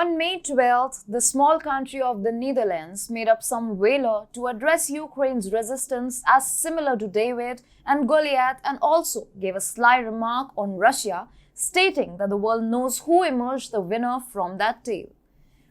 On May 12th, the small country of the Netherlands made up some valor to address Ukraine's resistance as similar to David and Goliath, and also gave a sly remark on Russia, stating that the world knows who emerged the winner from that tale.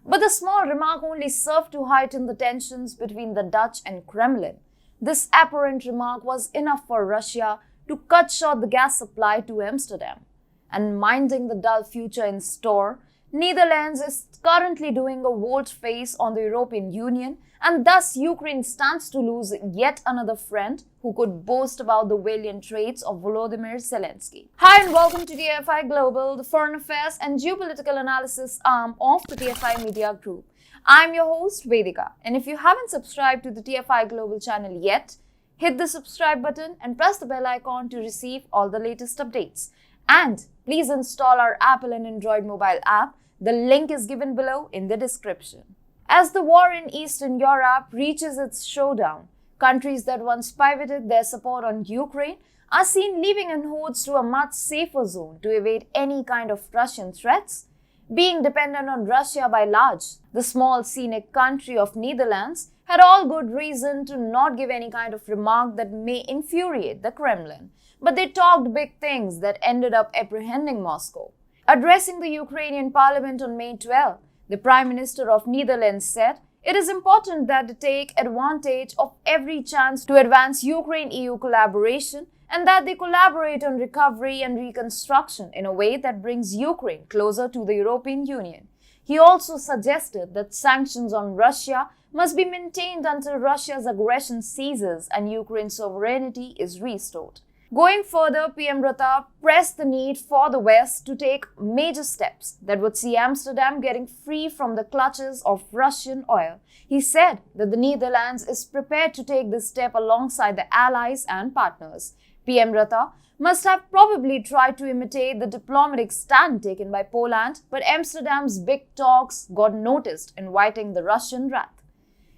But the small remark only served to heighten the tensions between the Dutch and Kremlin. This apparent remark was enough for Russia to cut short the gas supply to Amsterdam. And minding the dull future in store, Netherlands is currently doing a volte-face on the European Union, and thus Ukraine stands to lose yet another friend who could boast about the valiant traits of Volodymyr Zelensky. Hi and welcome to TFI Global, the foreign affairs and geopolitical analysis arm of the TFI Media Group. I'm your host Vedika, and if you haven't subscribed to the TFI Global channel yet, hit the subscribe button and press the bell icon to receive all the latest updates. And please install our Apple and Android mobile app. The link is given below in the description. As the war in Eastern Europe reaches its showdown, countries that once pivoted their support on Ukraine are seen leaving in hordes to a much safer zone to evade any kind of Russian threats. Being dependent on Russia by large, the small scenic country of Netherlands had all good reason to not give any kind of remark that may infuriate the Kremlin. But they talked big things that ended up apprehending Moscow. Addressing the Ukrainian parliament on May 12, the Prime Minister of Netherlands said, "It is important that they take advantage of every chance to advance Ukraine-EU collaboration and that they collaborate on recovery and reconstruction in a way that brings Ukraine closer to the European Union." He also suggested that sanctions on Russia must be maintained until Russia's aggression ceases and Ukraine's sovereignty is restored. Going further, PM Rutte pressed the need for the West to take major steps that would see Amsterdam getting free from the clutches of Russian oil. He said that the Netherlands is prepared to take this step alongside the allies and partners. PM Rutte must have probably tried to imitate the diplomatic stand taken by Poland, but Amsterdam's big talks got noticed, inviting the Russian wrath.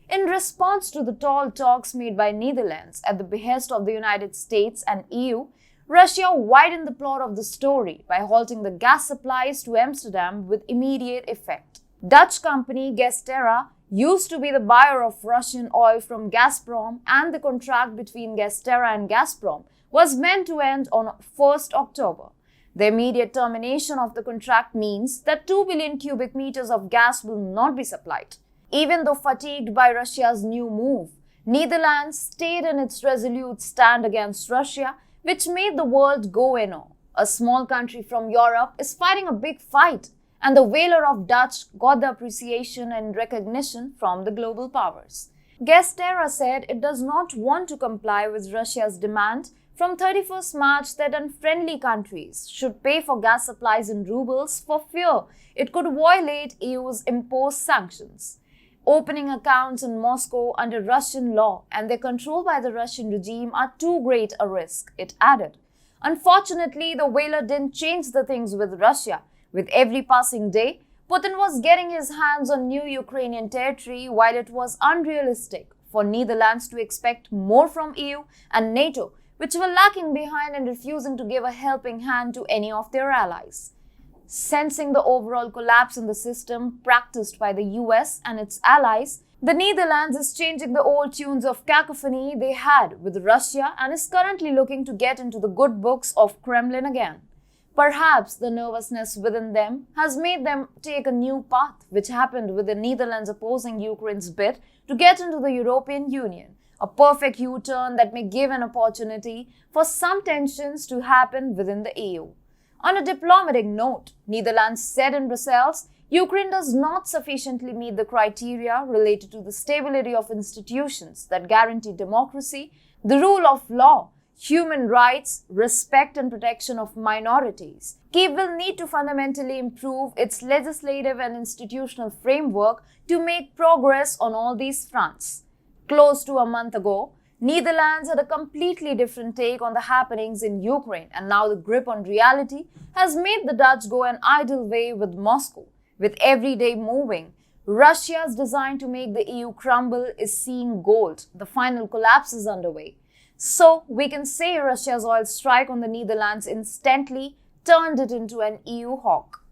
In response to the tall talks made by Netherlands at the behest of the United States and EU, Russia widened the plot of the story by halting the gas supplies to Amsterdam with immediate effect. Dutch company GasTerra used to be the buyer of Russian oil from Gazprom, and the contract between GasTerra and Gazprom was meant to end on 1st October. The immediate termination of the contract means that 2 billion cubic meters of gas will not be supplied. Even though fatigued by Russia's new move, Netherlands stayed in its resolute stand against Russia, which made the world go in awe. A small country from Europe is fighting a big fight, and the valor of Dutch got the appreciation and recognition from the global powers. GasTerra said it does not want to comply with Russia's demand from 31st March that unfriendly countries should pay for gas supplies in rubles for fear it could violate EU's imposed sanctions. Opening accounts in Moscow under Russian law and their control by the Russian regime are too great a risk, it added. Unfortunately, the whaler didn't change the things with Russia. With every passing day, Putin was getting his hands on new Ukrainian territory, while it was unrealistic for Netherlands to expect more from EU and NATO, which were lacking behind and refusing to give a helping hand to any of their allies. Sensing the overall collapse in the system practiced by the US and its allies, the Netherlands is changing the old tunes of cacophony they had with Russia and is currently looking to get into the good books of Kremlin again. Perhaps the nervousness within them has made them take a new path, which happened with the Netherlands opposing Ukraine's bid to get into the European Union. A perfect U-turn that may give an opportunity for some tensions to happen within the EU. On a diplomatic note, Netherlands said in Brussels, Ukraine does not sufficiently meet the criteria related to the stability of institutions that guarantee democracy, the rule of law, human rights, respect and protection of minorities. Kyiv will need to fundamentally improve its legislative and institutional framework to make progress on all these fronts. Close to a month ago, Netherlands had a completely different take on the happenings in Ukraine, and now the grip on reality has made the Dutch go an idle way with Moscow. With every day moving, Russia's design to make the EU crumble is seeing gold. The final collapse is underway. So we can say Russia's oil strike on the Netherlands instantly turned it into an EU hawk.